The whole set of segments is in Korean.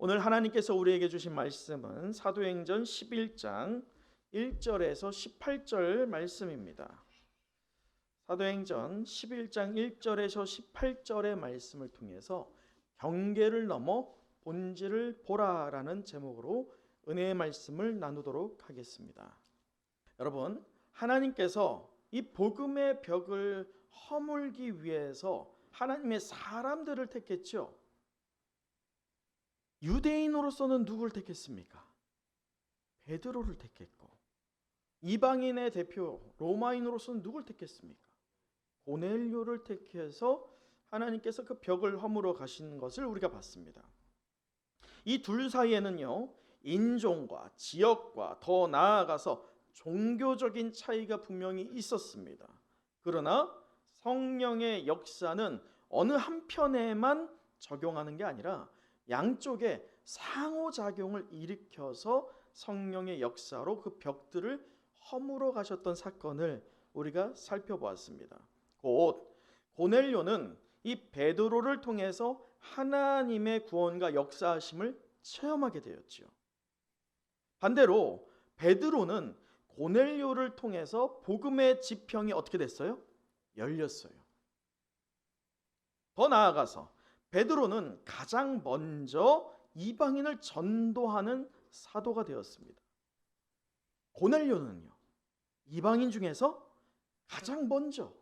오늘 하나님께서 우리에게 주신 말씀은 사도행전 11장 1절에서 18절 말씀입니다. 사도행전 11장 1절에서 18절의 말씀을 통해서 경계를 넘어 본질을 보라라는 제목으로 은혜의 말씀을 나누도록 하겠습니다. 여러분, 하나님께서 이 복음의 벽을 허물기 위해서 하나님의 사람들을 택했죠. 유대인으로서는 누구를 택했습니까? 베드로를 택했고, 이방인의 대표 로마인으로서는 누구를 택했습니까? 고넬료를 택해서 하나님께서 그 벽을 허물어 가신 것을 우리가 봤습니다. 이 둘 사이에는요, 인종과 지역과 더 나아가서 종교적인 차이가 분명히 있었습니다. 그러나 성령의 역사는 어느 한편에만 적용하는 게 아니라 양쪽에 상호작용을 일으켜서 성령의 역사로 그 벽들을 허물어 가셨던 사건을 우리가 살펴보았습니다. 곧 고넬료는 이 베드로를 통해서 하나님의 구원과 역사하심을 체험하게 되었지요. 반대로 베드로는 고넬료를 통해서 복음의 지평이 어떻게 됐어요? 열렸어요. 더 나아가서 베드로는 가장 먼저 이방인을 전도하는 사도가 되었습니다. 고넬료는요, 이방인 중에서 가장 먼저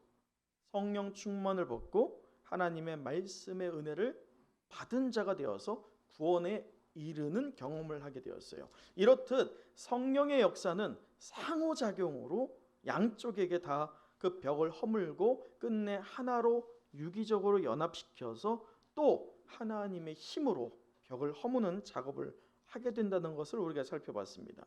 성령 충만을 받고 하나님의 말씀의 은혜를 받은 자가 되어서 구원에 이르는 경험을 하게 되었어요. 이렇듯 성령의 역사는 상호작용으로 양쪽에게 다 그 벽을 허물고 끝내 하나로 유기적으로 연합시켜서 또 하나님의 힘으로 벽을 허무는 작업을 하게 된다는 것을 우리가 살펴봤습니다.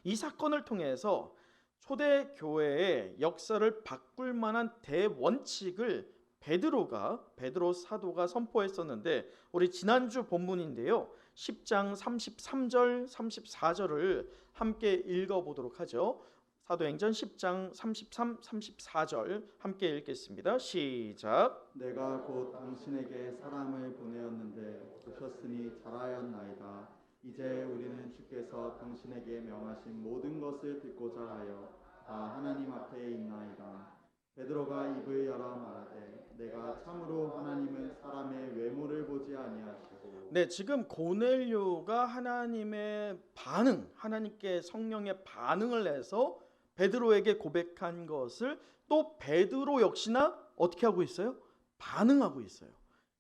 이 사건을 통해서 초대 교회의 역사를 바꿀 만한 대원칙을 베드로 사도가 선포했었는데, 우리 지난주 본문인데요, 10장 33절 34절을 함께 읽어보도록 하죠. 사도행전 10장 33, 34절 함께 읽겠습니다. 시작. 내가 곧 당신에게 사람을 보내었는데 오셨으니 잘하였나이다. 이제 우리는 주께서 당신에게 명하신 모든 것을 듣고자 하여 다 하나님 앞에 있나이다. 베드로가 입을 열어 말하되 내가 참으로 하나님은 사람의 외모를 보지 아니하시고. 네, 지금 고넬료가 하나님의 반응, 하나님께 성령의 반응을 해서 베드로에게 고백한 것을 또 베드로 역시나 어떻게 하고 있어요? 반응하고 있어요.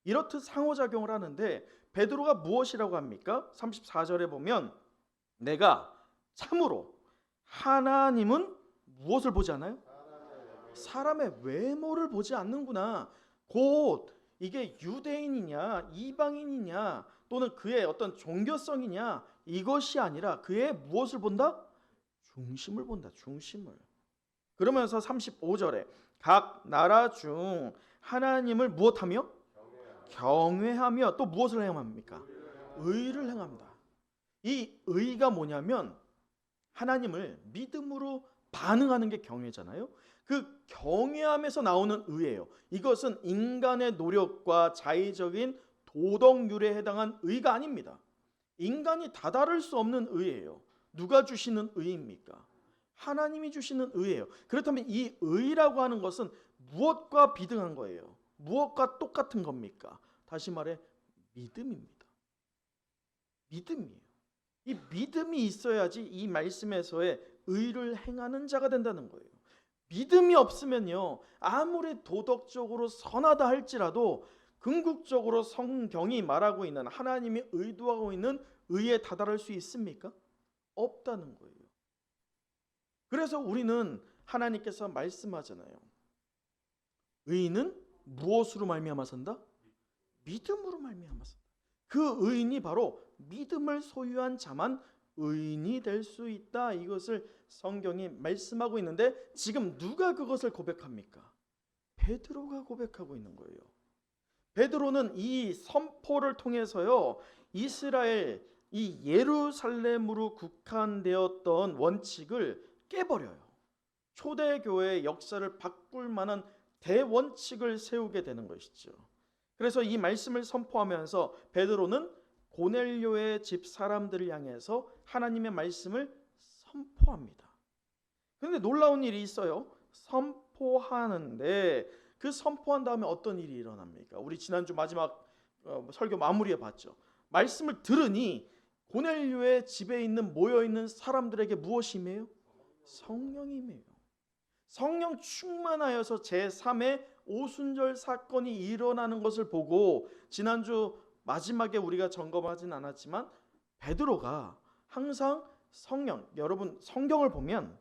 이렇듯 상호작용을 하는데 베드로가 무엇이라고 합니까? 34절에 보면 내가 참으로 하나님은 무엇을 보지 않아요? 사람의 외모를 보지 않는구나. 곧 이게 유대인이냐 이방인이냐 또는 그의 어떤 종교성이냐 이것이 아니라 그의 무엇을 본다? 중심을 본다. 중심을. 그러면서 35절에 각 나라 중 하나님을 무엇하며? 경외하며 또 무엇을 행합니까? 의를 행합니다. 이 의가 뭐냐면 하나님을 믿음으로 반응하는 게 경외잖아요. 그 경외함에서 나오는 의예요. 이것은 인간의 노력과 자의적인 도덕률에 해당한 의가 아닙니다. 인간이 다다를 수 없는 의예요. 누가 주시는 의입니까? 하나님이 주시는 의예요. 그렇다면 이 의라고 하는 것은 무엇과 비등한 거예요? 무엇과 똑같은 겁니까? 다시 말해 믿음입니다. 믿음이에요. 이 믿음이 있어야지 이 말씀에서의 의를 행하는 자가 된다는 거예요. 믿음이 없으면요, 아무리 도덕적으로 선하다 할지라도 궁극적으로 성경이 말하고 있는 하나님이 의도하고 있는 의에 다다를 수 있습니까? 없다는 거예요. 그래서 우리는 하나님께서 말씀하잖아요. 의인은 무엇으로 말미암아 산다? 믿음으로 말미암아 산다. 그 의인이 바로 믿음을 소유한 자만 의인이 될 수 있다. 이것을 성경이 말씀하고 있는데 지금 누가 그것을 고백합니까? 베드로가 고백하고 있는 거예요. 베드로는 이 선포를 통해서요, 이스라엘 이 예루살렘으로 국한되었던 원칙을 깨버려요. 초대교회의 역사를 바꿀 만한 대원칙을 세우게 되는 것이죠. 그래서 이 말씀을 선포하면서 베드로는 고넬료의 집 사람들을 향해서 하나님의 말씀을 선포합니다. 그런데 놀라운 일이 있어요. 선포하는데 그 선포한 다음에 어떤 일이 일어납니까? 우리 지난주 마지막 설교 마무리해 봤죠. 말씀을 들으니 고넬료의 집에 있는 모여 있는 사람들에게 무엇이 임해요? 성령이 임해요. 성령 충만하여서 제3의 오순절 사건이 일어나는 것을 보고 지난주 마지막에 우리가 점검하진 않았지만 베드로가 항상 성령, 여러분 성경을 보면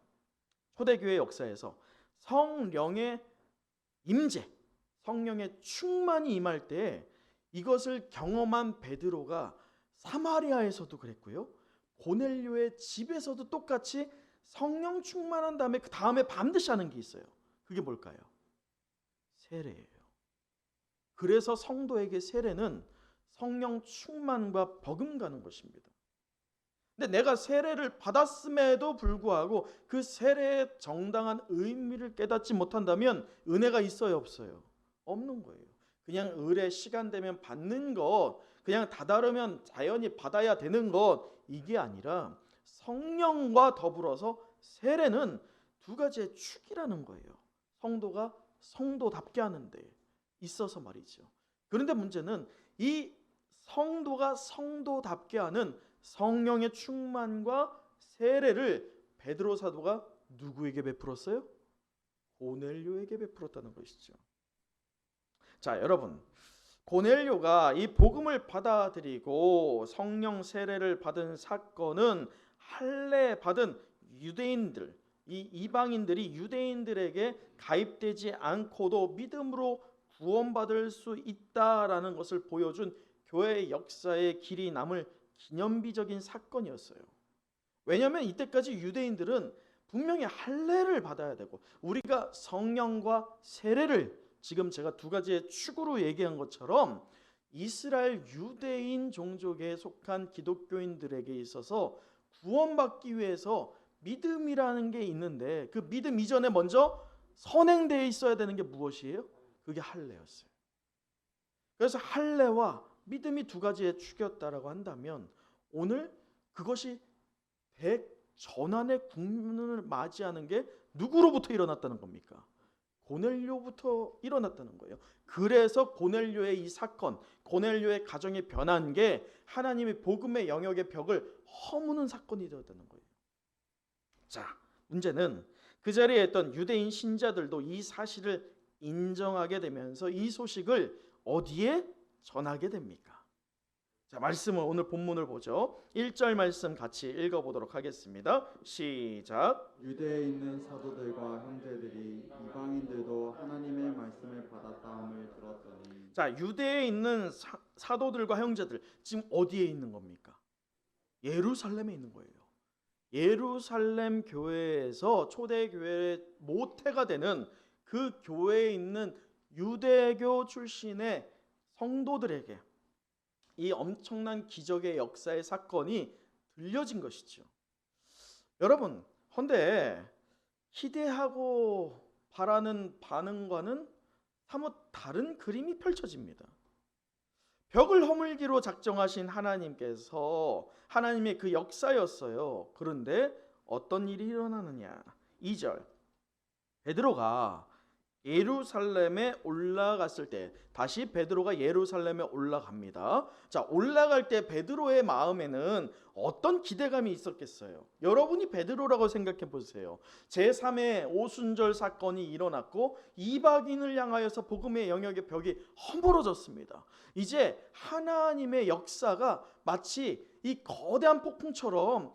초대교회 역사에서 성령의 임재, 성령의 충만이 임할 때 이것을 경험한 베드로가 사마리아에서도 그랬고요. 고넬료의 집에서도 똑같이 성령 충만한 다음에 그 다음에 반드시 하는 게 있어요. 그게 뭘까요? 세례예요. 그래서 성도에게 세례는 성령 충만과 버금가는 것입니다. 근데 내가 세례를 받았음에도 불구하고 그 세례의 정당한 의미를 깨닫지 못한다면 은혜가 있어요, 없어요? 없는 거예요. 그냥 의례 시간 되면 받는 것, 그냥 다다르면 자연히 받아야 되는 것, 이게 아니라 성령과 더불어서 세례는 두 가지의 축이라는 거예요. 성도가 성도답게 하는 데 있어서 말이죠. 그런데 문제는 이 성도가 성도답게 하는 성령의 충만과 세례를 베드로 사도가 누구에게 베풀었어요? 고넬료에게 베풀었다는 것이죠. 자, 여러분, 고넬료가 이 복음을 받아들이고 성령 세례를 받은 사건은 할례 받은 유대인들, 이 이방인들이 유대인들에게 가입되지 않고도 믿음으로 구원받을 수 있다라는 것을 보여준 교회의 역사의 길이 남을 기념비적인 사건이었어요. 왜냐하면 이때까지 유대인들은 분명히 할례를 받아야 되고 우리가 성령과 세례를 지금 제가 두 가지의 축으로 얘기한 것처럼 이스라엘 유대인 종족에 속한 기독교인들에게 있어서 구원받기 위해서 믿음이라는 게 있는데 그 믿음 이전에 먼저 선행되어 있어야 되는 게 무엇이에요? 그게 할례였어요. 그래서 할례와 믿음이 두 가지의 축이었다라고 한다면 오늘 그것이 백전환의 국면을 맞이하는 게 누구로부터 일어났다는 겁니까? 고넬료부터 일어났다는 거예요. 그래서 고넬료의 이 사건, 고넬료의 가정이 변한 게 하나님의 복음의 영역의 벽을 허무는 사건이 되었다는 거예요. 자, 문제는 그 자리에 있던 유대인 신자들도 이 사실을 인정하게 되면서 이 소식을 어디에 전하게 됩니까? 자, 말씀은 오늘 본문을 보죠. 1절 말씀 같이 읽어보도록 하겠습니다. 시작. 유대에 있는 사도들과 형제들이 이방인들도 하나님의 말씀을 받았다함을 들었더니. 자, 유대에 있는 사도들과 형제들 지금 어디에 있는 겁니까? 예루살렘에 있는 거예요. 예루살렘 교회에서 초대교회의 모태가 되는 그 교회에 있는 유대교 출신의 성도들에게 이 엄청난 기적의 역사의 사건이 들려진 것이죠. 여러분, 헌데 기대하고 바라는 반응과는 사뭇 다른 그림이 펼쳐집니다. 벽을 허물기로 작정하신 하나님께서 하나님의 그 역사였어요. 그런데 어떤 일이 일어나느냐? 2절. 베드로가 예루살렘에 올라갔을 때, 다시 베드로가 예루살렘에 올라갑니다. 자, 올라갈 때 베드로의 마음에는 어떤 기대감이 있었겠어요? 여러분이 베드로라고 생각해 보세요. 제3의 오순절 사건이 일어났고 이방인을 향하여서 복음의 영역의 벽이 허물어졌습니다. 이제 하나님의 역사가 마치 이 거대한 폭풍처럼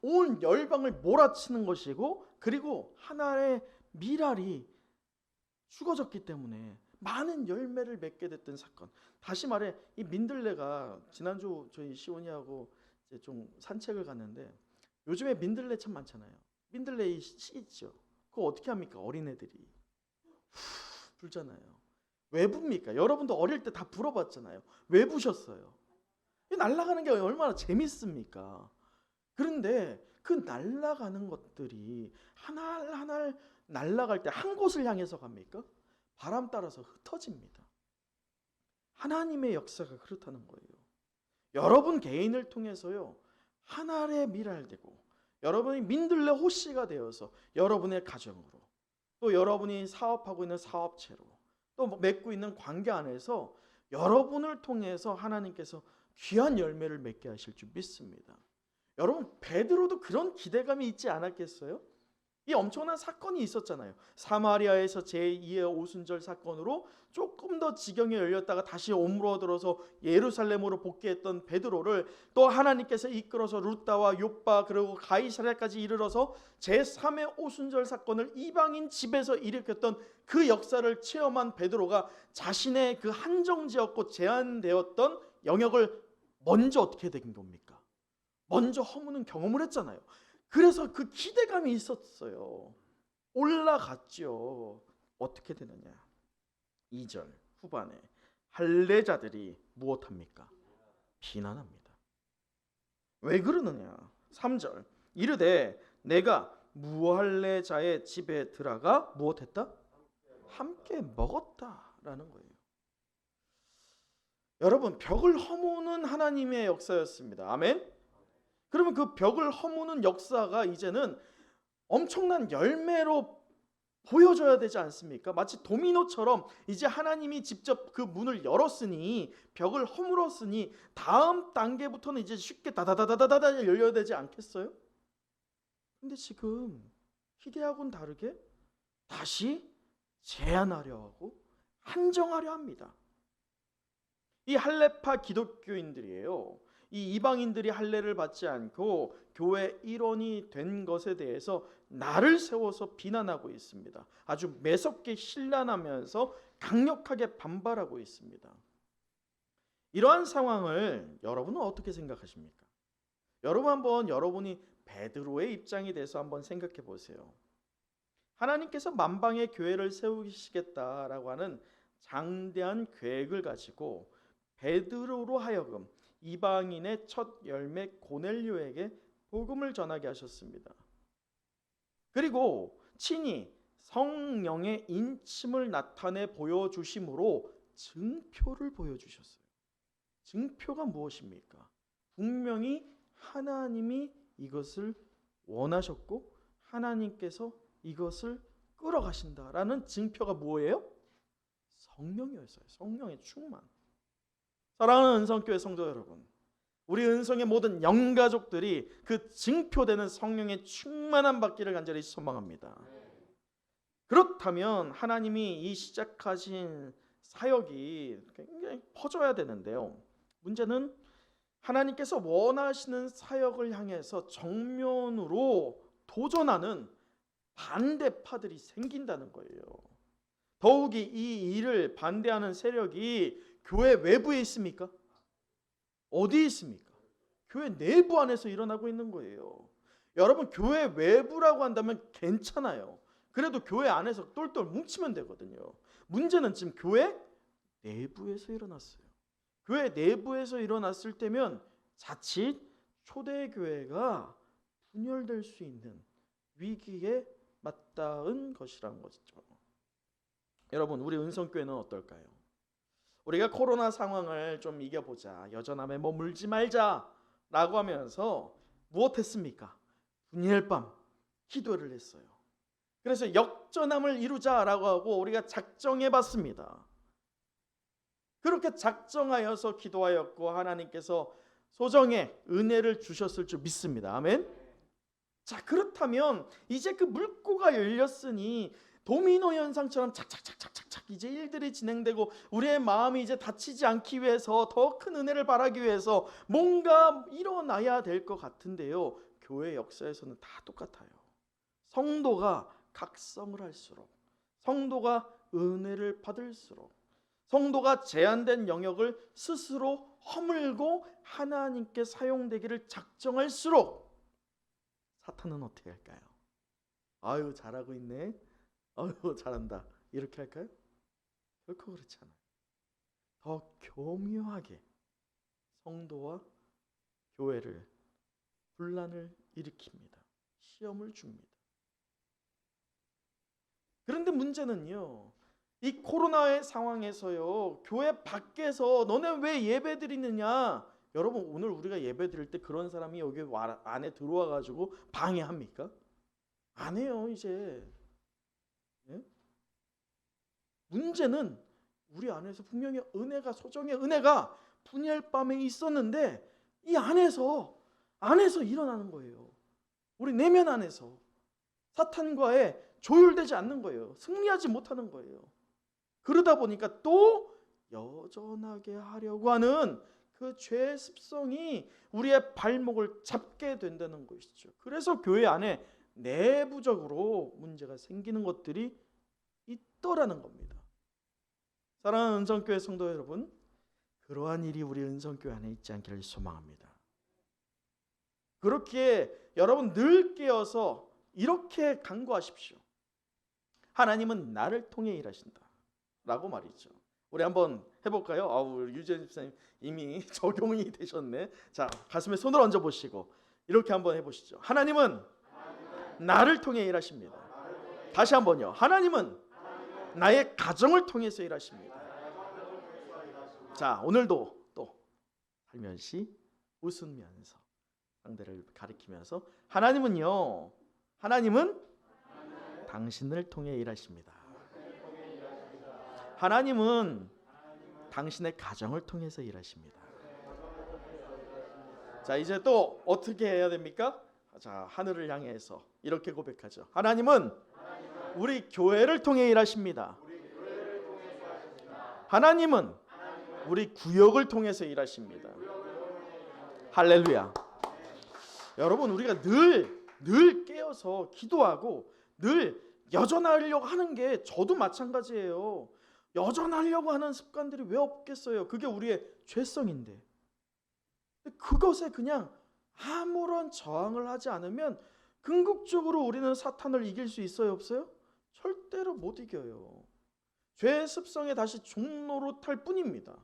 온 열방을 몰아치는 것이고, 그리고 하나의 미랄이 죽어졌기 때문에 많은 열매를 맺게 됐던 사건. 다시 말해, 이 민들레가 지난주 저희 시온이하고 이제 좀 산책을 갔는데 요즘에 민들레 참 많잖아요. 민들레 씨 있죠. 그거 어떻게 합니까? 어린애들이 불잖아요. 왜 붑니까? 여러분도 어릴 때 다 불어봤잖아요. 왜 부셨어요? 날아가는 게 얼마나 재밌습니까? 그런데 그 날아가는 것들이 하나하나 날아갈 때 한 곳을 향해서 갑니까? 바람 따라서 흩어집니다. 하나님의 역사가 그렇다는 거예요. 여러분 개인을 통해서요 하나의 미랄되고 여러분이 민들레 호씨가 되어서 여러분의 가정으로 또 여러분이 사업하고 있는 사업체로 또 맺고 있는 관계 안에서 여러분을 통해서 하나님께서 귀한 열매를 맺게 하실 줄 믿습니다. 여러분 베드로도 그런 기대감이 있지 않았겠어요? 이 엄청난 사건이 있었잖아요. 사마리아에서 제2의 오순절 사건으로 조금 더 지경이 열렸다가 다시 오므러들어서 예루살렘으로 복귀했던 베드로를 또 하나님께서 이끌어서 루다와 욥바 그리고 가이사랴까지 이르러서 제3의 오순절 사건을 이방인 집에서 일으켰던 그 역사를 체험한 베드로가 자신의 그 한정지었고 제한되었던 영역을 먼저 어떻게 된 겁니까? 먼저 허무는 경험을 했잖아요. 그래서 그 기대감이 있었어요. 올라갔죠. 어떻게 되느냐? 2절 후반에 할례자들이 무엇합니까? 비난합니다. 왜 그러느냐? 3절 이르되 내가 무할례자의 집에 들어가 무엇했다? 함께 먹었다라는 거예요. 여러분 벽을 허무는 하나님의 역사였습니다. 아멘? 그러면 그 벽을 허무는 역사가 이제는 엄청난 열매로 보여줘야 되지 않습니까? 마치 도미노처럼 이제 하나님이 직접 그 문을 열었으니 벽을 허물었으니 다음 단계부터는 이제 쉽게 다다다다다다 열려야 되지 않겠어요? 근데 지금 희대하고는 다르게 다시 제한하려 하고 한정하려 합니다. 이 할례파 기독교인들이에요. 이 이방인들이 할례를 받지 않고 교회 일원이 된 것에 대해서 나를 세워서 비난하고 있습니다. 아주 매섭게 신란하면서 강력하게 반발하고 있습니다. 이러한 상황을 여러분은 어떻게 생각하십니까? 여러분 한번 여러분이 베드로의 입장이 돼서 한번 생각해 보세요. 하나님께서 만방의 교회를 세우시겠다라고 하는 장대한 계획을 가지고 베드로로 하여금 이방인의 첫 열매 고넬료에게 복음을 전하게 하셨습니다. 그리고 친히 성령의 인침을 나타내 보여주심으로 증표를 보여주셨어요. 증표가 무엇입니까? 분명히 하나님이 이것을 원하셨고 하나님께서 이것을 끌어가신다라는 증표가 뭐예요? 성령이었어요. 성령의 충만. 사랑하는 은성교회 성도 여러분, 우리 은성의 모든 영가족들이 그 증표되는 성령의 충만함 받기를 간절히 소망합니다. 그렇다면 하나님이 이 시작하신 사역이 굉장히 퍼져야 되는데요. 문제는 하나님께서 원하시는 사역을 향해서 정면으로 도전하는 반대파들이 생긴다는 거예요. 더욱이 이 일을 반대하는 세력이 교회 외부에 있습니까? 어디에 있습니까? 교회 내부 안에서 일어나고 있는 거예요. 여러분 교회 외부라고 한다면 괜찮아요. 그래도 교회 안에서 똘똘 뭉치면 되거든요. 문제는 지금 교회 내부에서 일어났어요. 교회 내부에서 일어났을 때면 자칫 초대교회가 분열될 수 있는 위기에 맞닿은 것이라는 거죠. 여러분 우리 은성교회는 어떨까요? 우리가 코로나 상황을 좀 이겨보자, 여전함에 머물지 말자라고 하면서 무엇했습니까? 분일밤 기도를 했어요. 그래서 역전함을 이루자라고 하고 우리가 작정해봤습니다. 그렇게 작정하여서 기도하였고 하나님께서 소정의 은혜를 주셨을 줄 믿습니다. 아멘. 자, 그렇다면 이제 그 물꼬가 열렸으니 도미노 현상처럼 착착착착착착 이제 일들이 진행되고 우리의 마음이 이제 다치지 않기 위해서 더 큰 은혜를 바라기 위해서 뭔가 일어나야 될 것 같은데요. 교회 역사에서는 다 똑같아요. 성도가 각성을 할수록, 성도가 은혜를 받을수록, 성도가 제한된 영역을 스스로 허물고 하나님께 사용되기를 작정할수록 사탄은 어떻게 할까요? 아유 잘하고 있네. 아유 잘한다. 이렇게 할까요? 결코 그렇지 않아요. 더 교묘하게 성도와 교회를 분란을 일으킵니다. 시험을 줍니다. 그런데 문제는요. 이 코로나의 상황에서요. 교회 밖에서 너네 왜 예배 드리느냐? 여러분 오늘 우리가 예배 드릴 때 그런 사람이 여기 안에 들어와 가지고 방해합니까? 안 해요 이제. 예? 문제는 우리 안에서 분명히 은혜가, 소정의 은혜가 분열 밤에 있었는데 이 안에서 일어나는 거예요. 우리 내면 안에서 사탄과의 조율되지 않는 거예요. 승리하지 못하는 거예요. 그러다 보니까 또 여전하게 하려고 하는 그 죄의 습성이 우리의 발목을 잡게 된다는 것이죠. 그래서 교회 안에 내부적으로 문제가 생기는 것들이 있더라는 겁니다. 사랑하는 은성교회 성도 여러분, 그러한 일이 우리 은성교회 안에 있지 않기를 소망합니다. 그렇게 여러분 늘 깨어서 이렇게 간구하십시오. 하나님은 나를 통해 일하신다 라고 말이죠. 우리 한번 해볼까요? 우리 유재현 집사님 이미 적용이 되셨네. 자, 가슴에 손을 얹어 보시고 이렇게 한번 해보시죠. 하나님은 나를 통해 일하십니다. 다시 한번요. 하나님은 나의 가정을 통해서 일하십니다. 자, 오늘도 또 살며시 웃으면서 상대를 가리키면서 하나님은 당신을 통해 일하십니다. 하나님은 당신의 가정을 통해서 일하십니다. 자, 이제 또 어떻게 해야 됩니까? 자, 하늘을 향해서 이렇게 고백하죠. 하나님은 우리 교회를 통해 일하십니다. 하나님은 우리 구역을 통해서 일하십니다. 할렐루야. 여러분 우리가 늘 깨어서 기도하고 늘 여전하려고 하는 게 저도 마찬가지예요. 여전하려고 하는 습관들이 왜 없겠어요? 그게 우리의 죄성인데 그것에 그냥 아무런 저항을 하지 않으면 궁극적으로 우리는 사탄을 이길 수 있어요, 없어요? 절대로 못 이겨요. 죄의 습성에 다시 종로로 탈 뿐입니다.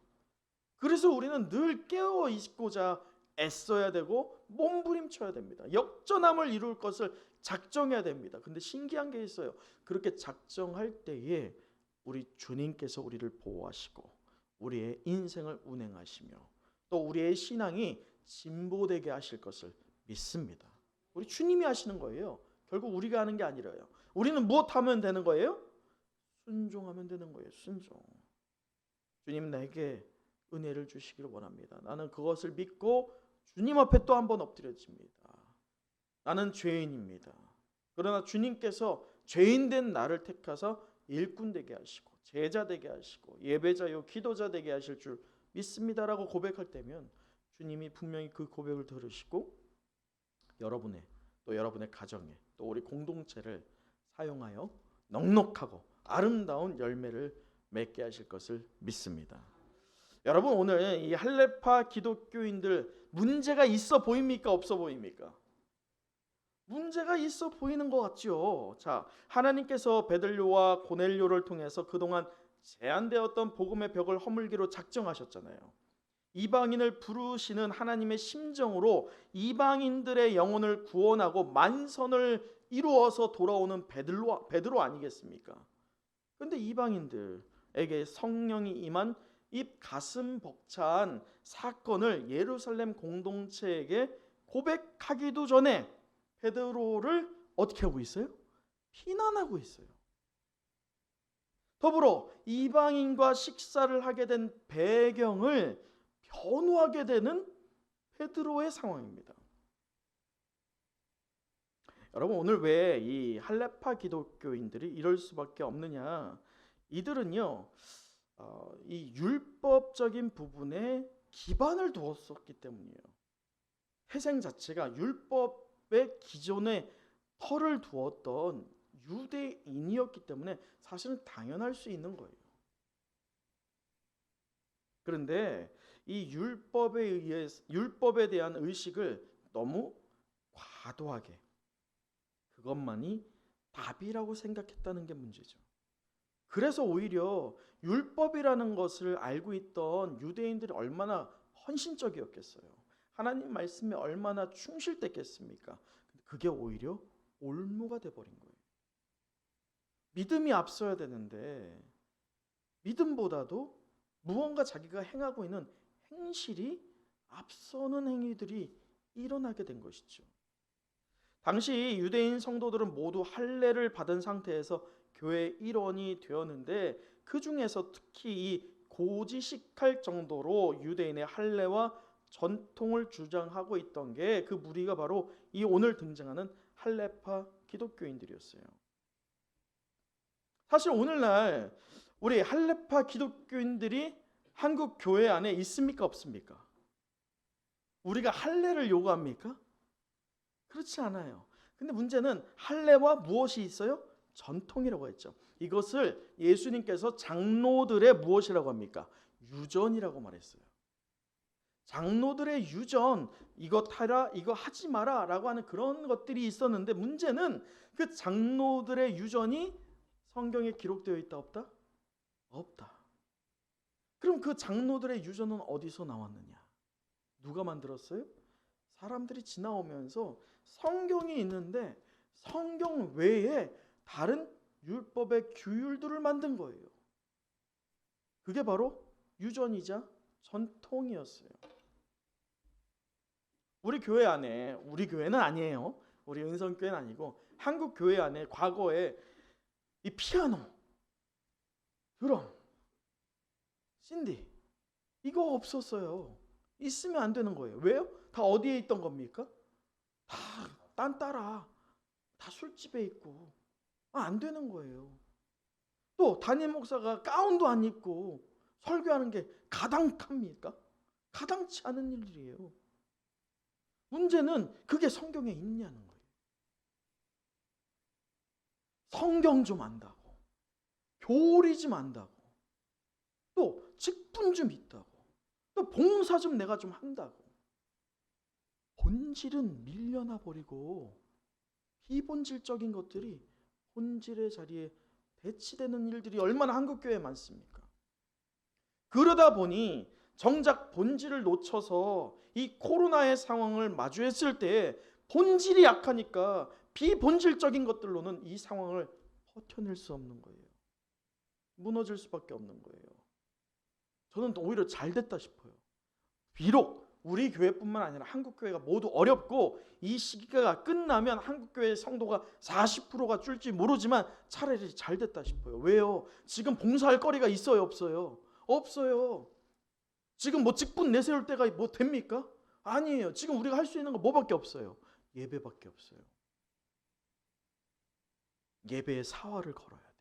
그래서 우리는 늘 깨어 있고자 애써야 되고 몸부림쳐야 됩니다. 역전함을 이룰 것을 작정해야 됩니다. 근데 신기한 게 있어요. 그렇게 작정할 때에 우리 주님께서 우리를 보호하시고 우리의 인생을 운행하시며 또 우리의 신앙이 진보되게 하실 것을 믿습니다. 우리 주님이 하시는 거예요. 결국 우리가 하는 게 아니라요. 우리는 무엇하면 되는 거예요? 순종하면 되는 거예요. 순종. 주님 내게 은혜를 주시기를 원합니다. 나는 그것을 믿고 주님 앞에 또 한 번 엎드려집니다. 나는 죄인입니다. 그러나 주님께서 죄인된 나를 택하사 일꾼 되게 하시고 제자 되게 하시고 예배자요 기도자 되게 하실 줄 믿습니다라고 고백할 때면 주님이 분명히 그 고백을 들으시고 여러분의 가정에 또 우리 공동체를 사용하여 넉넉하고 아름다운 열매를 맺게 하실 것을 믿습니다. 여러분 오늘 이 할레파 기독교인들 문제가 있어 보입니까? 없어 보입니까? 문제가 있어 보이는 것 같죠. 자, 하나님께서 베들료와 고넬료를 통해서 그동안 제한되었던 복음의 벽을 허물기로 작정하셨잖아요. 이방인을 부르시는 하나님의 심정으로 이방인들의 영혼을 구원하고 만선을 이루어서 돌아오는 베드로 아니겠습니까? 그런데 이방인들에게 성령이 임한 이 가슴 벅찬 사건을 예루살렘 공동체에게 고백하기도 전에 베드로를 어떻게 하고 있어요? 비난하고 있어요. 더불어 이방인과 식사를 하게 된 배경을 변호하게 되는 베드로의 상황입니다. 여러분 오늘 왜 이 할레파 기독교인들이 이럴 수밖에 없느냐? 이들은요 이 율법적인 부분에 기반을 두었었기 때문이에요. 태생 자체가 율법의 기존에 털을 두었던 유대인이었기 때문에 사실은 당연할 수 있는 거예요. 그런데 이 율법에 대한 의식을 너무 과도하게 그것만이 답이라고 생각했다는 게 문제죠. 그래서 오히려 율법이라는 것을 알고 있던 유대인들이 얼마나 헌신적이었겠어요. 하나님 말씀에 얼마나 충실됐겠습니까? 그게 오히려 올무가 돼버린 거예요. 믿음이 앞서야 되는데 믿음보다도 무언가 자기가 행하고 있는 행실이 앞서는 행위들이 일어나게 된 것이죠. 당시 유대인 성도들은 모두 할례를 받은 상태에서 교회 일원이 되었는데 그 중에서 특히 이 고지식할 정도로 유대인의 할례와 전통을 주장하고 있던 게 그 무리가 바로 이 오늘 등장하는 할례파 기독교인들이었어요. 사실 오늘날 우리 할례파 기독교인들이 한국 교회 안에 있습니까, 없습니까? 우리가 할례를 요구합니까? 그렇지 않아요. 근데 문제는 할례와 무엇이 있어요? 전통이라고 했죠. 이것을 예수님께서 장로들의 무엇이라고 합니까? 유전이라고 말했어요. 장로들의 유전, 이거 하라, 이거 하지 마라 라고 하는 그런 것들이 있었는데 문제는 그 장로들의 유전이 성경에 기록되어 있다 없다? 없다. 그럼 그 장로들의 유전은 어디서 나왔느냐? 누가 만들었어요? 사람들이 지나오면서 성경이 있는데 성경 외에 다른 율법의 규율들을 만든 거예요. 그게 바로 유전이자 전통이었어요. 우리 교회 안에, 우리 교회는 아니에요. 우리 은성교회는 아니고 한국 교회 안에 과거에 이 피아노, 드럼, 신디 이거 없었어요. 있으면 안 되는 거예요. 왜요? 다 어디에 있던 겁니까? 다 딴 따라 다 술집에 있고 안 되는 거예요. 또 담임 목사가 가운도 안 입고 설교하는 게 가당합니까? 가당치 않은 일이에요. 문제는 그게 성경에 있냐는 거예요. 성경 좀 안다고, 교리 좀 안다고, 또 직분 좀 있다고, 또 봉사 좀 내가 좀 한다고. 본질은 밀려나 버리고 비본질적인 것들이 본질의 자리에 대치되는 일들이 얼마나 한국교회에 많습니까? 그러다 보니 정작 본질을 놓쳐서 이 코로나의 상황을 마주했을 때 본질이 약하니까 비본질적인 것들로는 이 상황을 버텨낼 수 없는 거예요. 무너질 수밖에 없는 거예요. 저는 오히려 잘 됐다 싶어요. 비록 우리 교회뿐만 아니라 한국교회가 모두 어렵고 이 시기가 끝나면 한국교회 성도가 40%가 줄지 모르지만 차라리 잘 됐다 싶어요. 왜요? 지금 봉사할 거리가 있어요, 없어요? 없어요. 지금 뭐 직분 내세울 때가 뭐 됩니까? 아니에요. 지금 우리가 할 수 있는 거 뭐밖에 없어요? 예배밖에 없어요. 예배의 사활을 걸어야 돼요.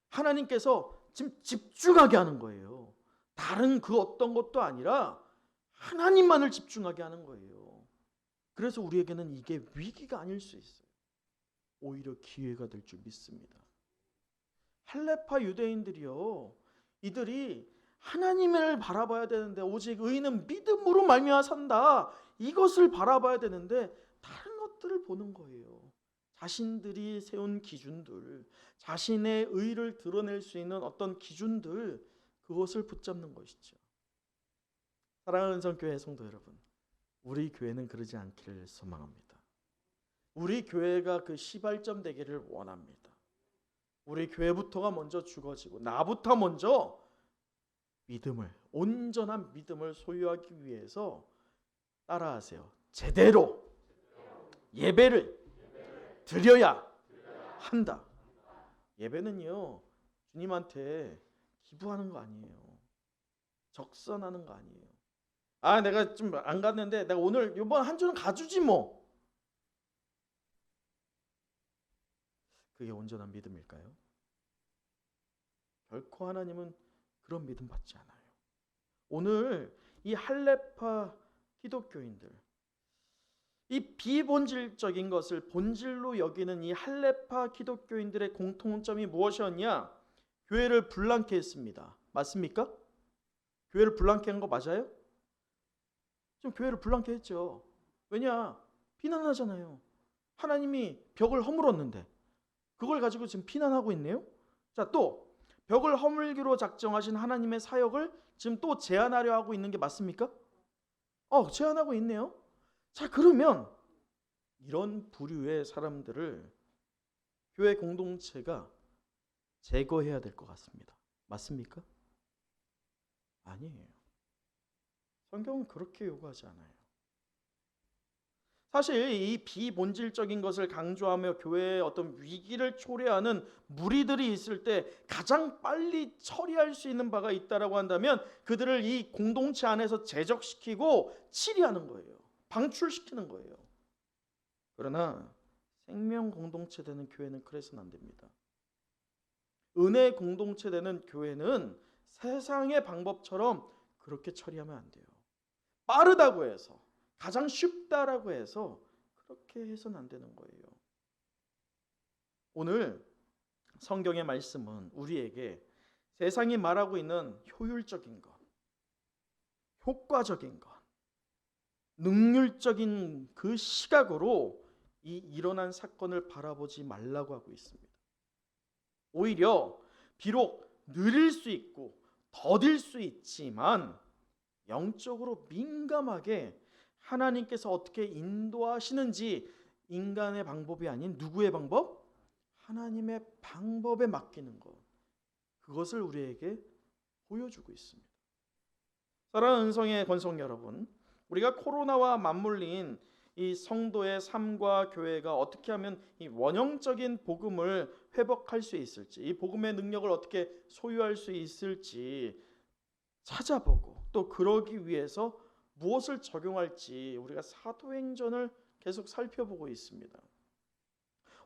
하나님께서 지금 집중하게 하는 거예요. 다른 그 어떤 것도 아니라 하나님만을 집중하게 하는 거예요. 그래서 우리에게는 이게 위기가 아닐 수 있어요. 오히려 기회가 될 줄 믿습니다. 할례파 유대인들이요, 이들이 하나님을 바라봐야 되는데 오직 의인은 믿음으로 말미암아 산다, 이것을 바라봐야 되는데 다른 것들을 보는 거예요. 자신들이 세운 기준들, 자신의 의를 드러낼 수 있는 어떤 기준들, 그것을 붙잡는 것이죠. 사랑하는 은성교회 성도 여러분, 우리 교회는 그러지 않기를 소망합니다. 우리 교회가 그 시발점 되기를 원합니다. 우리 교회부터가 먼저 죽어지고 나부터 먼저 믿음을, 온전한 믿음을 소유하기 위해서 따라하세요. 제대로 예배를 드려야 한다. 예배는요, 주님한테 기부하는 거 아니에요. 적선하는 거 아니에요. 아, 내가 좀 안 갔는데 내가 오늘 이번 한 주는 가주지 뭐. 그게 온전한 믿음일까요? 결코 하나님은 그런 믿음 받지 않아요. 오늘 이 할례파 기독교인들, 이 비본질적인 것을 본질로 여기는 이 할례파 기독교인들의 공통점이 무엇이었냐? 교회를 불량케 했습니다. 맞습니까? 교회를 불량케 한 거 맞아요? 지금 교회를 불량케 했죠. 왜냐? 비난하잖아요. 하나님이 벽을 허물었는데 그걸 가지고 지금 비난하고 있네요. 자, 또 벽을 허물기로 작정하신 하나님의 사역을 지금 또 제한하려 하고 있는 게 맞습니까? 제한하고 있네요. 자, 그러면 이런 부류의 사람들을 교회 공동체가 제거해야 될 것 같습니다. 맞습니까? 아니에요. 성경은 그렇게 요구하지 않아요. 사실 이 비본질적인 것을 강조하며 교회의 어떤 위기를 초래하는 무리들이 있을 때 가장 빨리 처리할 수 있는 바가 있다라고 한다면 그들을 이 공동체 안에서 제적시키고 치리하는 거예요. 방출시키는 거예요. 그러나 생명 공동체 되는 교회는 그래서는 안 됩니다. 은혜 공동체 되는 교회는 세상의 방법처럼 그렇게 처리하면 안 돼요. 빠르다고 해서, 가장 쉽다라고 해서 그렇게 해서는 안 되는 거예요. 오늘 성경의 말씀은 우리에게 세상이 말하고 있는 효율적인 것, 효과적인 것, 능률적인 그 시각으로 이 일어난 사건을 바라보지 말라고 하고 있습니다. 오히려 비록 느릴 수 있고 더딜 수 있지만 영적으로 민감하게 하나님께서 어떻게 인도하시는지 인간의 방법이 아닌 누구의 방법? 하나님의 방법에 맡기는 것. 그것을 우리에게 보여주고 있습니다. 사랑하는 은성의 권성 여러분, 우리가 코로나와 맞물린 이 성도의 삶과 교회가 어떻게 하면 이 원형적인 복음을 회복할 수 있을지, 이 복음의 능력을 어떻게 소유할 수 있을지 찾아보고 또 그러기 위해서 무엇을 적용할지 우리가 사도행전을 계속 살펴보고 있습니다.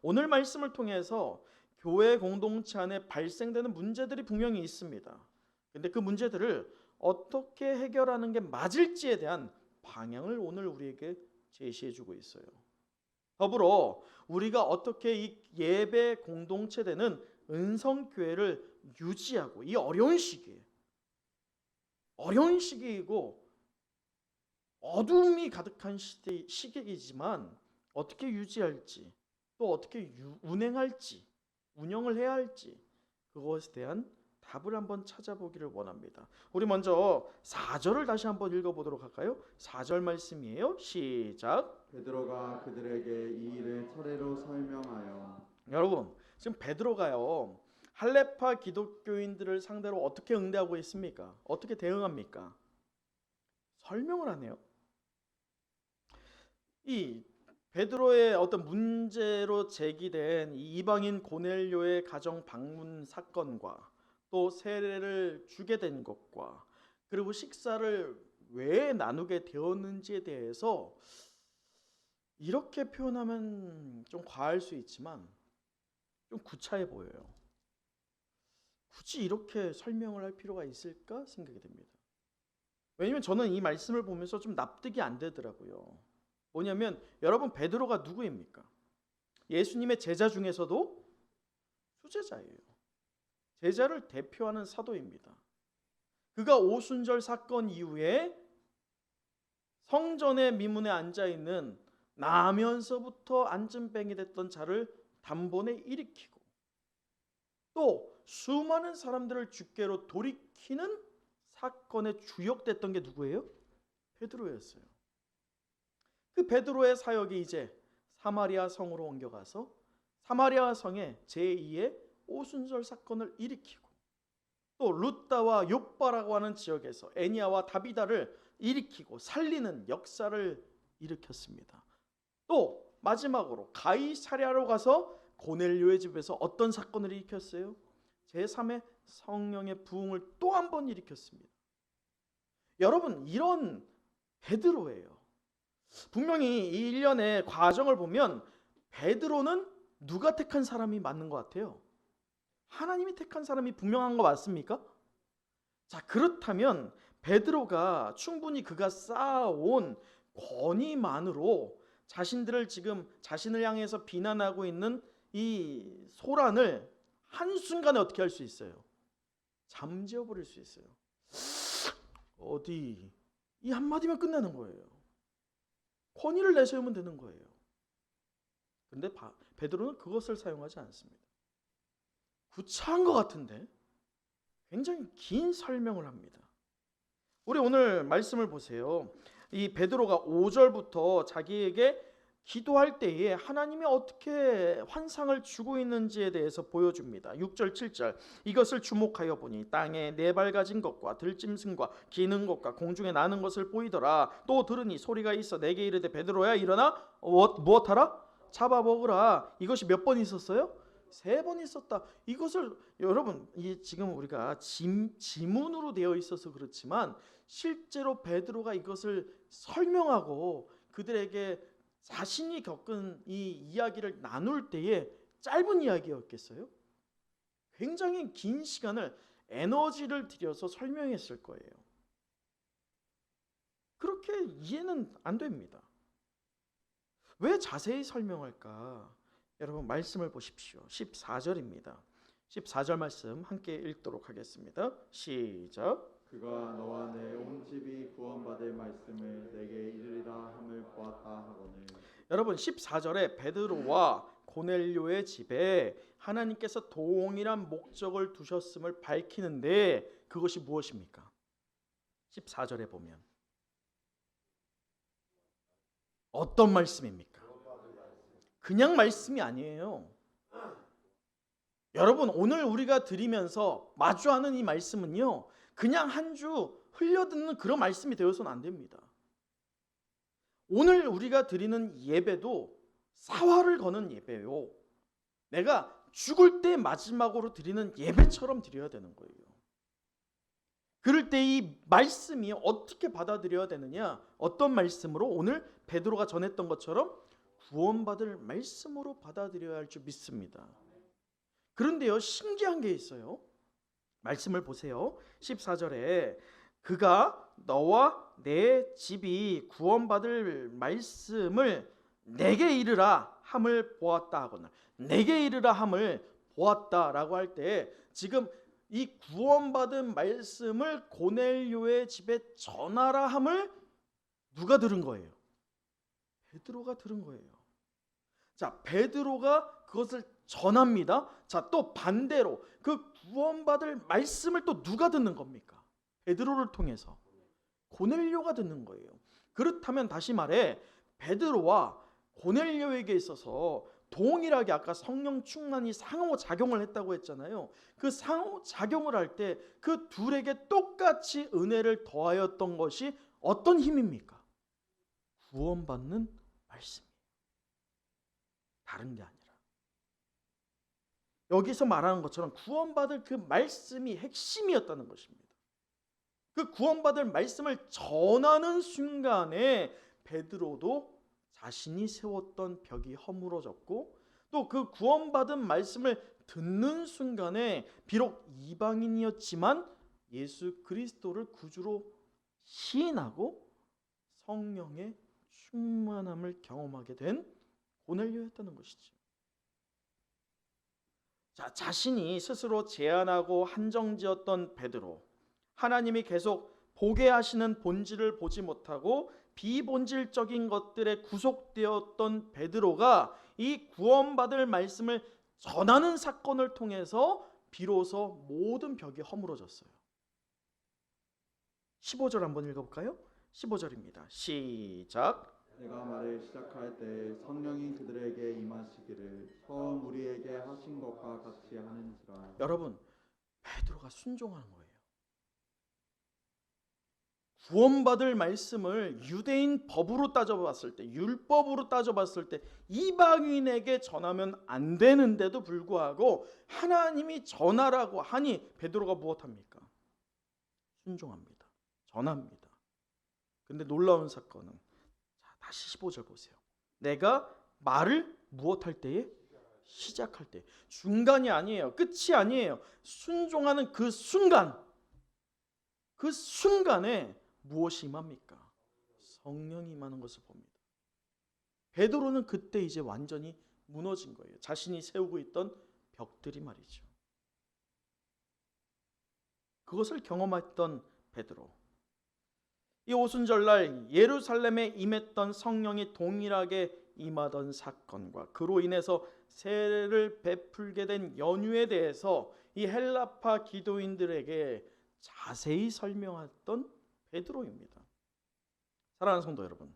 오늘 말씀을 통해서 교회 공동체 안에 발생되는 문제들이 분명히 있습니다. 근데 그 문제들을 어떻게 해결하는 게 맞을지에 대한 방향을 오늘 우리에게 제시해 주고 있어요. 더불어 우리가 어떻게 이 예배 공동체 되는 은성교회를 유지하고 이 어려운 시기이고 어둠이 가득한 시기이지만 어떻게 유지할지 또 어떻게 운영을 해야 할지 그것에 대한 답을 한번 찾아보기를 원합니다. 우리 먼저 4절을 다시 한번 읽어보도록 할까요? 4절 말씀이에요. 시작. 베드로가 그들에게 이 일을 차례로 설명하여. 여러분 지금 베드로가요 할레파 기독교인들을 상대로 어떻게 응대하고 있습니까? 어떻게 대응합니까? 설명을 하네요. 이 베드로의 어떤 문제로 제기된 이 이방인 고넬료의 가정 방문 사건과 또 세례를 주게 된 것과 그리고 식사를 왜 나누게 되었는지에 대해서 이렇게 표현하면 좀 과할 수 있지만 좀 구차해 보여요. 굳이 이렇게 설명을 할 필요가 있을까 생각이 됩니다. 왜냐면 저는 이 말씀을 보면서 좀 납득이 안 되더라고요. 뭐냐면 여러분 베드로가 누구입니까? 예수님의 제자 중에서도 수제자예요. 제자를 대표하는 사도입니다. 그가 오순절 사건 이후에 성전의 미문에 앉아있는 나면서부터 안진뱅이 됐던 자를 단번에 일으키고 또 수많은 사람들을 주께로 돌이키는 사건에 주역됐던 게 누구예요? 베드로였어요. 그 베드로의 사역이 이제 사마리아 성으로 옮겨가서 사마리아 성에 제2의 오순절 사건을 일으키고 또 루다와 욥바라고 하는 지역에서 애니아와 다비다를 일으키고 살리는 역사를 일으켰습니다. 또 마지막으로 가이사랴로 가서 고넬료의 집에서 어떤 사건을 일으켰어요? 제3의 성령의 부흥을 또 한 번 일으켰습니다. 여러분 이런 베드로예요. 분명히 이 일련의 과정을 보면 베드로는 누가 택한 사람이 맞는 것 같아요? 하나님이 택한 사람이 분명한 거 맞습니까? 자 그렇다면 베드로가 충분히 그가 쌓아온 권위만으로 자신을 향해서 비난하고 있는 이 소란을 한순간에 어떻게 할 수 있어요? 잠재워 버릴 수 있어요. 어디 이 한마디면 끝나는 거예요. 권위를 내세우면 되는 거예요. 근데 베드로는 그것을 사용하지 않습니다. 구차한 것 같은데 굉장히 긴 설명을 합니다. 우리 오늘 말씀을 보세요. 이 베드로가 5절부터 자기에게 기도할 때에 하나님이 어떻게 환상을 주고 있는지에 대해서 보여줍니다. 6절 7절 이것을 주목하여 보니 땅에 네 발 가진 것과 들짐승과 기는 것과 공중에 나는 것을 보이더라. 또 들으니 소리가 있어 내게 이르되 베드로야 일어나 무엇하라? 잡아 먹으라. 이것이 몇 번 있었어요? 3번 있었다. 이것을 여러분 지금 우리가 지문으로 되어 있어서 그렇지만 실제로 베드로가 이것을 설명하고 그들에게 자신이 겪은 이 이야기를 나눌 때에 짧은 이야기였겠어요? 굉장히 긴 시간을 에너지를 들여서 설명했을 거예요. 그렇게 이해는 안 됩니다. 왜 자세히 설명할까? 여러분 말씀을 보십시오. 14절입니다. 14절 말씀 함께 읽도록 하겠습니다. 시작. 그가 너와 내 온 집이 구원받을 말씀을 내게 이르리라 함을 보았다 하거늘. 여러분 14절에 베드로와 고넬료의 집에 하나님께서 동일한 목적을 두셨음을 밝히는데 그것이 무엇입니까? 14절에 보면 어떤 말씀입니까? 그냥 말씀이 아니에요. 여러분 오늘 우리가 드리면서 마주하는 이 말씀은요 그냥 한 주 흘려듣는 그런 말씀이 되어서는 안 됩니다. 오늘 우리가 드리는 예배도 사활을 거는 예배요. 내가 죽을 때 마지막으로 드리는 예배처럼 드려야 되는 거예요. 그럴 때 이 말씀이 어떻게 받아들여야 되느냐? 어떤 말씀으로? 오늘 베드로가 전했던 것처럼 구원받을 말씀으로 받아들여야 할 줄 믿습니다. 그런데요 신기한 게 있어요. 말씀을 보세요. 14절에 그가 너와 내 집이 구원받을 말씀을 내게 이르라 함을 보았다 하거나 내게 이르라 함을 보았다라고 할 때 지금 이 구원받은 말씀을 고넬료의 집에 전하라 함을 누가 들은 거예요? 베드로가 들은 거예요. 자, 베드로가 그것을 전합니다. 자, 또 반대로 그 구원받을 말씀을 또 누가 듣는 겁니까? 베드로를 통해서 고넬료가 듣는 거예요. 그렇다면 다시 말해 베드로와 고넬료에게 있어서 동일하게 아까 성령 충만이 상호작용을 했다고 했잖아요. 그 상호작용을 할 때 그 둘에게 똑같이 은혜를 더하였던 것이 어떤 힘입니까? 구원받는 말씀이에요. 다른 게 아니라 여기서 말하는 것처럼 구원받을 그 말씀이 핵심이었다는 것입니다. 그 구원받을 말씀을 전하는 순간에 베드로도 자신이 세웠던 벽이 허물어졌고 또 그 구원받은 말씀을 듣는 순간에 비록 이방인이었지만 예수 그리스도를 구주로 시인하고 성령의 충만함을 경험하게 된 고넬료였다는 것이죠. 자, 자신이 스스로 제한하고 한정지었던 베드로, 하나님이 계속 보게 하시는 본질을 보지 못하고 비본질적인 것들에 구속되었던 베드로가 이 구원받을 말씀을 전하는 사건을 통해서 비로소 모든 벽이 허물어졌어요. 15절 한번 읽어볼까요? 15절입니다. 시작. 내가 말을 시작할 때 성령이 그들에게 임하시기를 처음 우리에게 하신 것과 같이 하는지라. 여러분 베드로가 순종한 거예요. 구원받을 말씀을 유대인 법으로 따져봤을 때 율법으로 따져봤을 때 이방인에게 전하면 안 되는데도 불구하고 하나님이 전하라고 하니 베드로가 무엇합니까? 순종합니다. 전합니다. 근데 놀라운 사건은 자, 다시 15절 보세요. 내가 말을 무엇할 때에? 시작할 때. 중간이 아니에요. 끝이 아니에요. 순종하는 그 순간, 그 순간에 무엇이 임합니까? 성령이 임하는 것을 봅니다. 베드로는 그때 이제 완전히 무너진 거예요. 자신이 세우고 있던 벽들이 말이죠. 그것을 경험했던 베드로. 이 오순절날 예루살렘에 임했던 성령이 동일하게 임하던 사건과 그로 인해서 세례를 베풀게 된 연유에 대해서 이 헬라파 기도인들에게 자세히 설명했던 베드로입니다. 사랑하는 성도 여러분,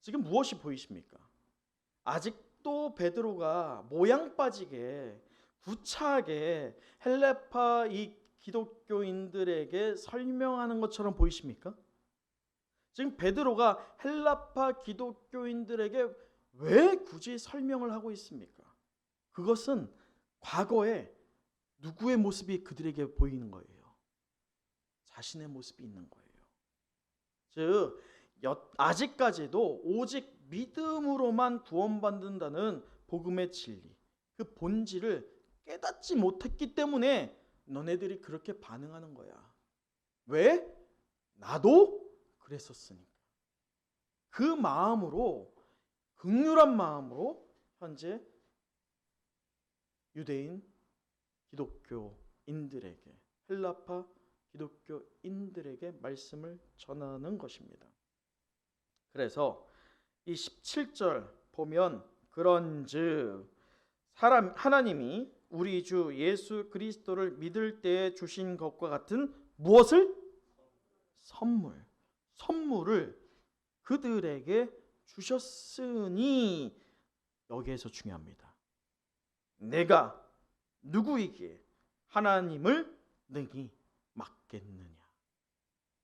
지금 무엇이 보이십니까? 아직도 베드로가 모양 빠지게 구차하게 헬레파 이 기독교인들에게 설명하는 것처럼 보이십니까? 지금 베드로가 헬라파 기독교인들에게 왜 굳이 설명을 하고 있습니까? 그것은 과거에 누구의 모습이 그들에게 보이는 거예요? 자신의 모습이 있는 거예요. 즉 아직까지도 오직 믿음으로만 구원받는다는 복음의 진리, 그 본질을 깨닫지 못했기 때문에 너네들이 그렇게 반응하는 거야. 왜? 나도 그랬었으니까. 그 마음으로, 긍휼한 마음으로 현재 유대인 기독교인들에게, 헬라파 기독교인들에게 말씀을 전하는 것입니다. 그래서 이 17절 보면 그런즉 하나님이 우리 주 예수 그리스도를 믿을 때에 주신 것과 같은 무엇을? 선물을 그들에게 주셨으니, 여기에서 중요합니다. 내가 누구에게 하나님을 능히 맡겠느냐.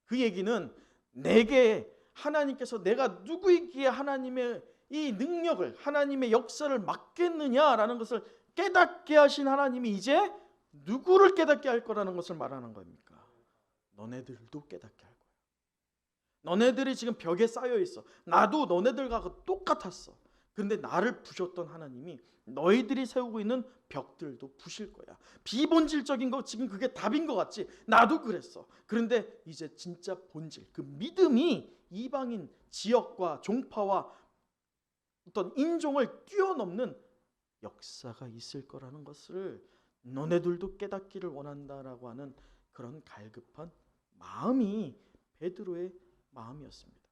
그 얘기는 내게 하나님께서 내가 누구에게 하나님의 이 능력을, 하나님의 역사를 맡겠느냐라는 것을 깨닫게 하신 하나님이 이제 누구를 깨닫게 할 거라는 것을 말하는 겁니까? 너네들도 깨닫게 할 거야. 너네들이 지금 벽에 쌓여 있어. 나도 너네들과 똑같았어. 그런데 나를 부셨던 하나님이 너희들이 세우고 있는 벽들도 부실 거야. 비본질적인 거 지금 그게 답인 것 같지? 나도 그랬어. 그런데 이제 진짜 본질, 그 믿음이 이방인 지역과 종파와 어떤 인종을 뛰어넘는 역사가 있을 거라는 것을 너네들도 깨닫기를 원한다라고 하는 그런 갈급한 마음이 베드로의 마음이었습니다.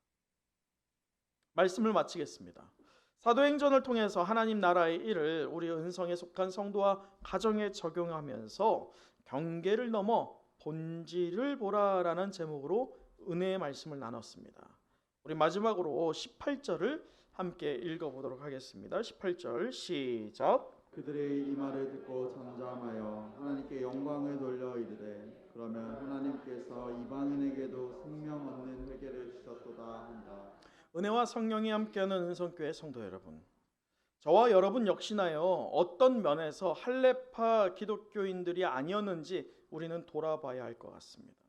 말씀을 마치겠습니다. 사도행전을 통해서 하나님 나라의 일을 우리 은성에 속한 성도와 가정에 적용하면서 경계를 넘어 본질을 보라라는 제목으로 은혜의 말씀을 나눴습니다. 우리 마지막으로 18절을 함께 읽어보도록 하겠습니다. 18절 시작. 그들의 이 말을 듣고 잠잠하여 하나님께 영광을 돌려 이르되 그러면 하나님께서 이방인에게도 생명 얻는 회개를 주셨도다 한다. 은혜와 성령이 함께하는 은성교회 성도 여러분, 저와 여러분 역시나요, 어떤 면에서 할레파 기독교인들이 아니었는지 우리는 돌아봐야 할 것 같습니다.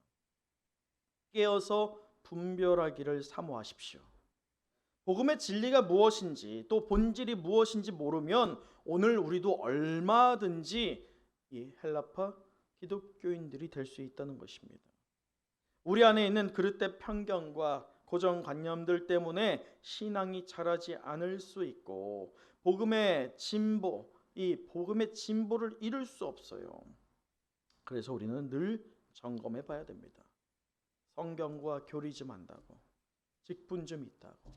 깨어서 분별하기를 사모하십시오. 복음의 진리가 무엇인지, 또 본질이 무엇인지 모르면 오늘 우리도 얼마든지 이 헬라파 기독교인들이 될 수 있다는 것입니다. 우리 안에 있는 그릇된 편견과 고정관념들 때문에 신앙이 자라지 않을 수 있고 복음의 진보, 이 복음의 진보를 이룰 수 없어요. 그래서 우리는 늘 점검해 봐야 됩니다. 성경과 교리 좀 한다고, 직분 좀 있다고,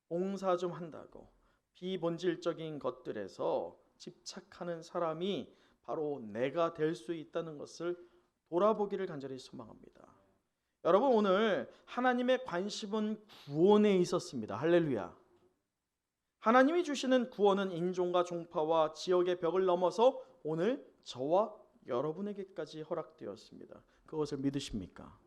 봉사 좀 한다고 비본질적인 것들에서 집착하는 사람이 바로 내가 될 수 있다는 것을 돌아보기를 간절히 소망합니다. 여러분, 오늘 하나님의 관심은 구원에 있었습니다. 할렐루야. 하나님이 주시는 구원은 인종과 종파와 지역의 벽을 넘어서 오늘 저와 여러분에게까지 허락되었습니다. 그것을 믿으십니까?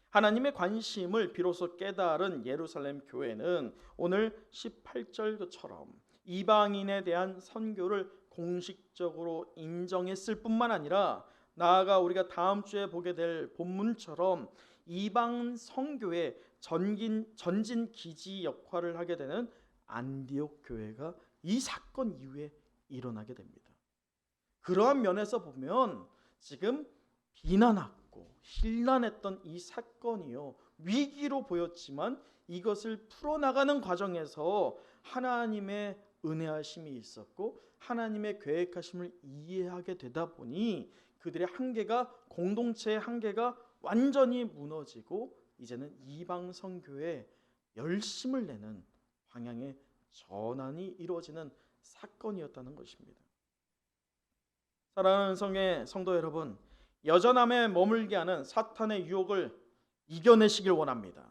하나님의 관심을 비로소 깨달은 예루살렘 교회는 오늘 18절처럼 이방인에 대한 선교를 공식적으로 인정했을 뿐만 아니라 나아가 우리가 다음 주에 보게 될 본문처럼 이방 선교의 전진 기지 역할을 하게 되는 안디옥 교회가 이 사건 이후에 일어나게 됩니다. 그러한 면에서 보면 지금 비난하고 힐난했던 이 사건이요, 위기로 보였지만 이것을 풀어나가는 과정에서 하나님의 은혜하심이 있었고 하나님의 계획하심을 이해하게 되다 보니 그들의 한계가, 공동체의 한계가 완전히 무너지고 이제는 이방 선교에 열심을 내는 방향의 전환이 이루어지는 사건이었다는 것입니다. 사랑하는 성의 성도 여러분, 여전함에 머물게 하는 사탄의 유혹을 이겨내시길 원합니다.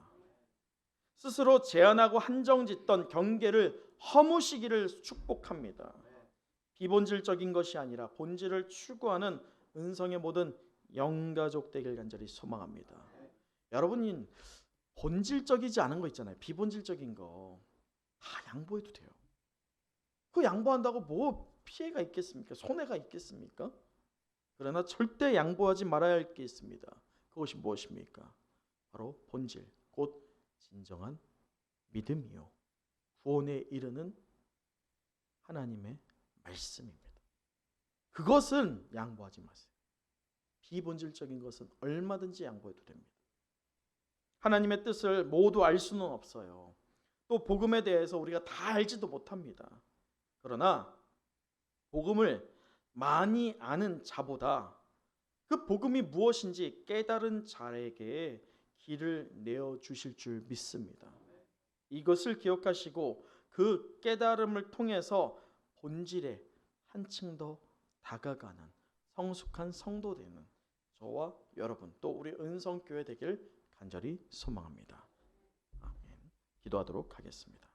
스스로 제한하고 한정짓던 경계를 허무시기를 축복합니다. 비본질적인 것이 아니라 본질을 추구하는 은성의 모든 영가족 되길 간절히 소망합니다. 여러분이 본질적이지 않은 거 있잖아요. 비본질적인 거 다 양보해도 돼요. 그 양보한다고 뭐 피해가 있겠습니까? 손해가 있겠습니까? 그러나 절대 양보하지 말아야 할 게 있습니다. 그것이 무엇입니까? 바로 본질, 곧 진정한 믿음이요 구원에 이르는 하나님의 말씀입니다. 그것은 양보하지 마세요. 비본질적인 것은 얼마든지 양보해도 됩니다. 하나님의 뜻을 모두 알 수는 없어요. 또 복음에 대해서 우리가 다 알지도 못합니다. 그러나 복음을 많이 아는 자보다 그 복음이 무엇인지 깨달은 자에게 길을 내어 주실 줄 믿습니다. 이것을 기억하시고 그 깨달음을 통해서 본질에 한층 더 다가가는 성숙한 성도 되는 저와 여러분 또 우리 은성교회 되길 간절히 소망합니다. 아멘. 기도하도록 하겠습니다.